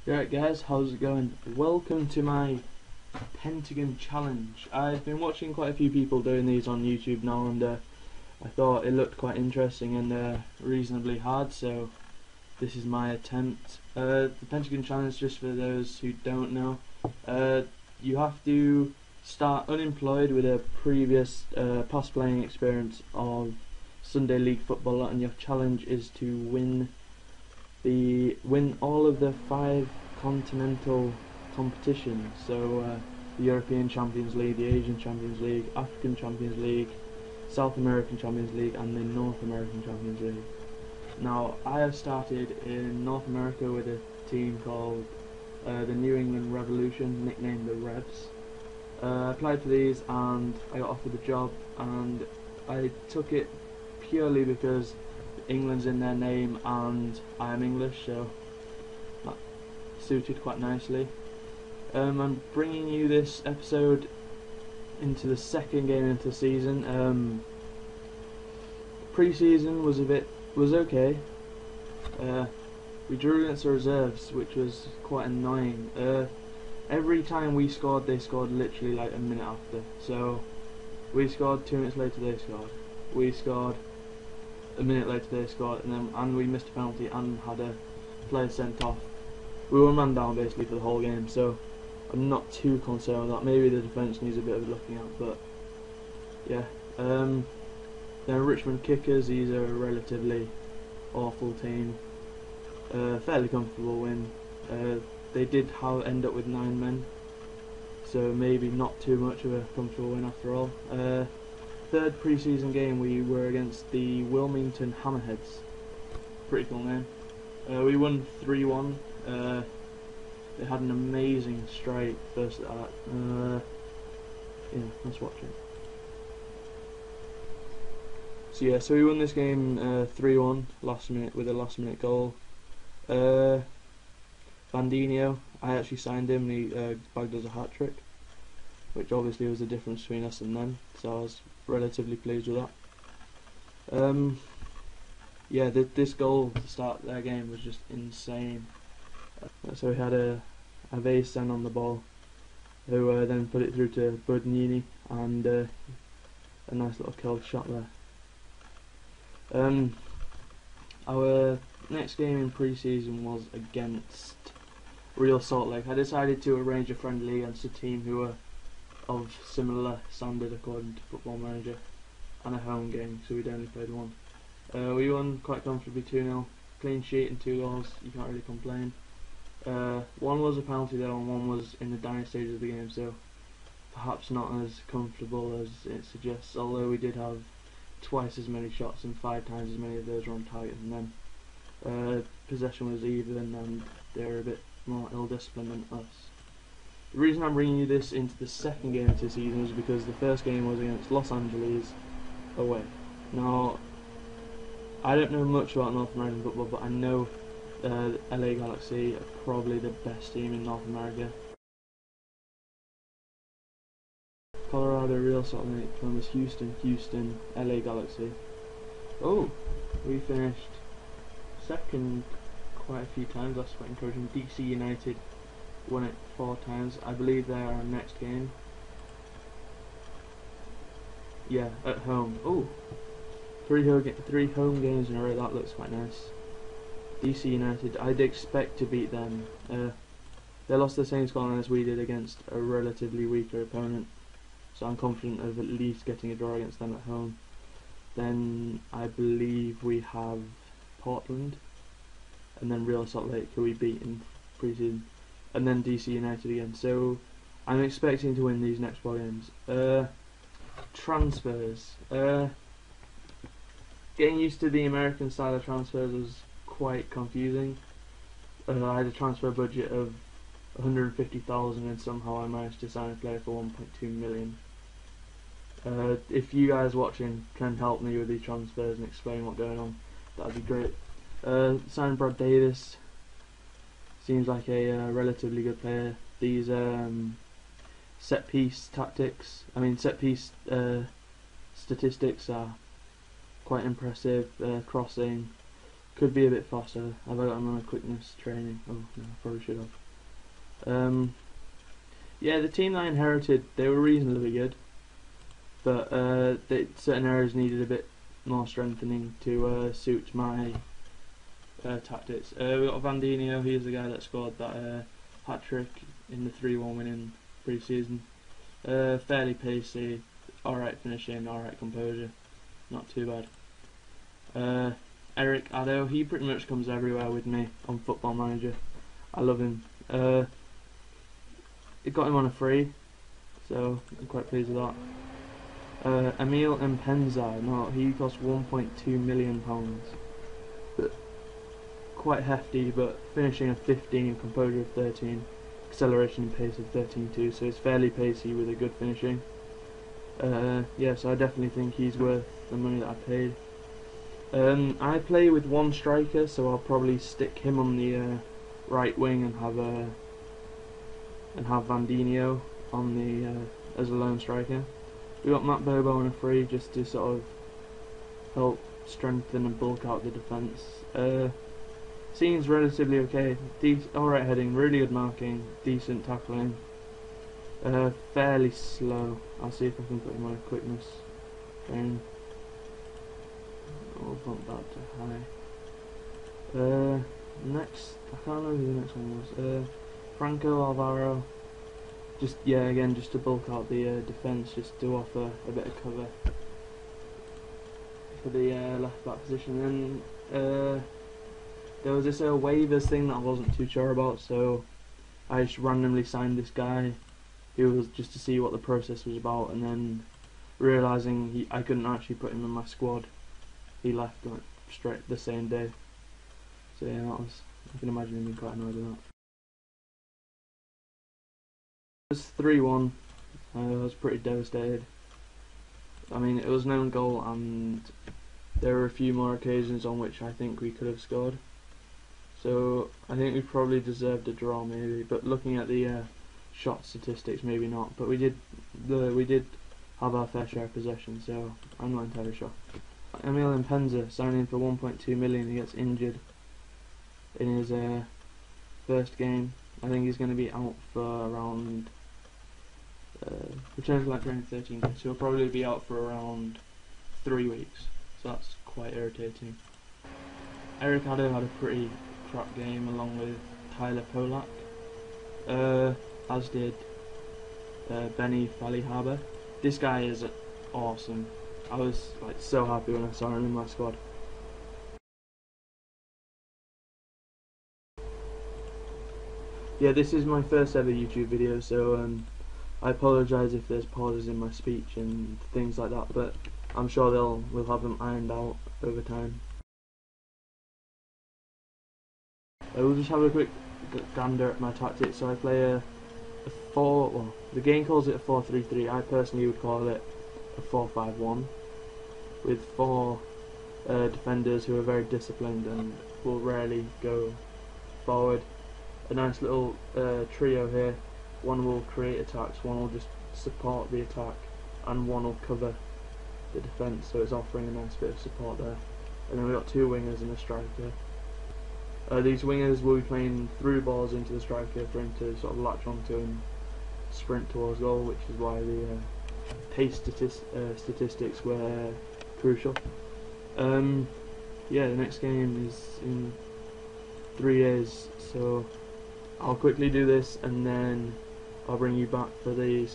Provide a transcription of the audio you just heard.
Alright guys, how's it going? Welcome to my Pentagon challenge. I've been watching quite a few people doing these on YouTube now, and I thought it looked quite interesting and reasonably hard, so this is my attempt. The Pentagon challenge, just for those who don't know, you have to start unemployed with a previous past playing experience of Sunday League football, and your challenge is to win all of the 5 continental competitions. So the European Champions League, the Asian Champions League, African Champions League, South American Champions League, and the North American Champions League. Now, I have started in North America with a team called the New England Revolution, nicknamed the Revs. I applied for these and I got offered the job, and I took it purely because England's in their name and I am English, so that suited quite nicely. I'm bringing you this episode into the second game into the season. Pre-season was okay. We drew against the reserves, which was quite annoying. Every time we scored, they scored literally like a minute after. So we scored, 2 minutes later they scored. We scored, a minute later they scored, and we missed a penalty and had a player sent off. We were man down basically for the whole game, so I'm not too concerned with that. Maybe the defence needs a bit of looking at, but yeah. Then Richmond Kickers, these are a relatively awful team. Fairly comfortable win. They did end up with 9 men, so maybe not too much of a comfortable win after all. Third pre-season game, we were against the Wilmington Hammerheads. Pretty cool name. We won 3-1. They had an amazing strike first at that. Yeah, let's watch it. So yeah, so we won this game 3-1 last minute with a last minute goal. Bandinho, I actually signed him and he bagged us a hat trick, which obviously was the difference between us and them, so I was relatively pleased with that. Yeah, this goal to start their game was just insane. So we had a Vaesen on the ball, who then put it through to Budnini, and a nice little curled shot there. Our next game in pre-season was against Real Salt Lake. I decided to arrange a friendly against a team who were of similar standard according to Football Manager, and a home game, so we'd only played one. We won quite comfortably 2-0, clean sheet and 2 goals, you can't really complain. One was a penalty though, and one was in the dying stages of the game, so perhaps not as comfortable as it suggests, although we did have twice as many shots and 5 times as many of those were on target than them. Possession was even, and they were a bit more ill-disciplined than us. The reason I'm bringing you this into the second game of the season is because the first game was against Los Angeles away. Now, I don't know much about North American football, but I know the LA Galaxy are probably the best team in North America. Colorado, Real Salt Lake, Columbus, Houston, LA Galaxy. Oh, we finished second quite a few times, that's quite encouraging. DC United won it 4 times. I believe they're our next game. Yeah, at home. Oh, 3 home games in a row, that looks quite nice. DC United, I'd expect to beat them. They lost the same scoreline as we did against a relatively weaker opponent, so I'm confident of at least getting a draw against them at home. Then I believe we have Portland, and then Real Salt Lake, who we beat in pre-season, and then DC United again. So I'm expecting to win these next 4 games. Transfers. Getting used to the American style of transfers was quite confusing. I had a transfer budget of 150,000 and somehow I managed to sign a player for 1.2 million. If you guys watching can help me with these transfers and explain what's going on, that'd be great. Signed Brad Davis, seems like a relatively good player. These set piece statistics are quite impressive. Crossing, Could be a bit faster. I've got him on a quickness training. Oh no, I probably should have. Yeah, the team that I inherited, they were reasonably good, but certain areas needed a bit more strengthening to suit my tactics. We got Vandinho. He's the guy that scored that hat trick in the 3-1 win in pre-season. Fairly pacey, alright finishing, alright composure, not too bad. Eric Addo, he pretty much comes everywhere with me on Football Manager. I love him. It got him on a free, so I'm quite pleased with that. Emil Mpenza, no, he cost £1.2 million. But quite hefty, but finishing a 15, composure of 13, acceleration and pace of 13.2, so it's fairly pacey with a good finishing. Yeah, so I definitely think he's worth the money that I paid. I play with one striker, so I'll probably stick him on the right wing and have Vandinho on the as a lone striker. We got Matt Bobo on a free just to sort of help strengthen and bulk out the defence. Seems relatively okay. Alright heading, really good marking, decent tackling. Fairly slow. I'll see if I can put him on a quickness train. I'll bump that to high. Next, I can't remember who the next one was. Franco Alvaro. Just again, just to bulk out the defence, just to offer a bit of cover for the left back position. Then there was this waivers thing that I wasn't too sure about, so I just randomly signed this guy. Who was just to see what the process was about, and then realising I couldn't actually put him in my squad, he left like straight the same day. So yeah, I can imagine him being quite annoyed with that. It was 3-1. I was pretty devastated. I mean, it was an own goal, and there were a few more occasions on which I think we could have scored. So I think we probably deserved a draw, maybe. But looking at the shot statistics, maybe not. But we did have our fair share of possession, so I'm not entirely sure. Emil Mpenza signing for 1.2 million. He gets injured in his first game. I think he's going to be out for around returns like training 13 days, so he'll probably be out for around 3 weeks. So that's quite irritating. Eric Addo had a pretty crap game along with Tyler Polak. As did Benny Falihaber. This guy is awesome. I was like so happy when I saw him in my squad. Yeah, this is my first ever YouTube video, so I apologise if there's pauses in my speech and things like that, but I'm sure we'll have them ironed out over time. We'll just have a quick gander at my tactics. So I play the game calls it a 4-3-3. I personally would call it a 4-5-1 with 4 defenders who are very disciplined and will rarely go forward. A nice little trio here. One will create attacks, one will just support the attack, and one will cover the defence, so it's offering a nice bit of support there. And then we've got 2 wingers and a striker. These wingers will be playing through balls into the striker for him to sort of latch onto and sprint towards goal, which is why the pace statistics were crucial. Yeah, the next game is in 3 days, so I'll quickly do this and then I'll bring you back for the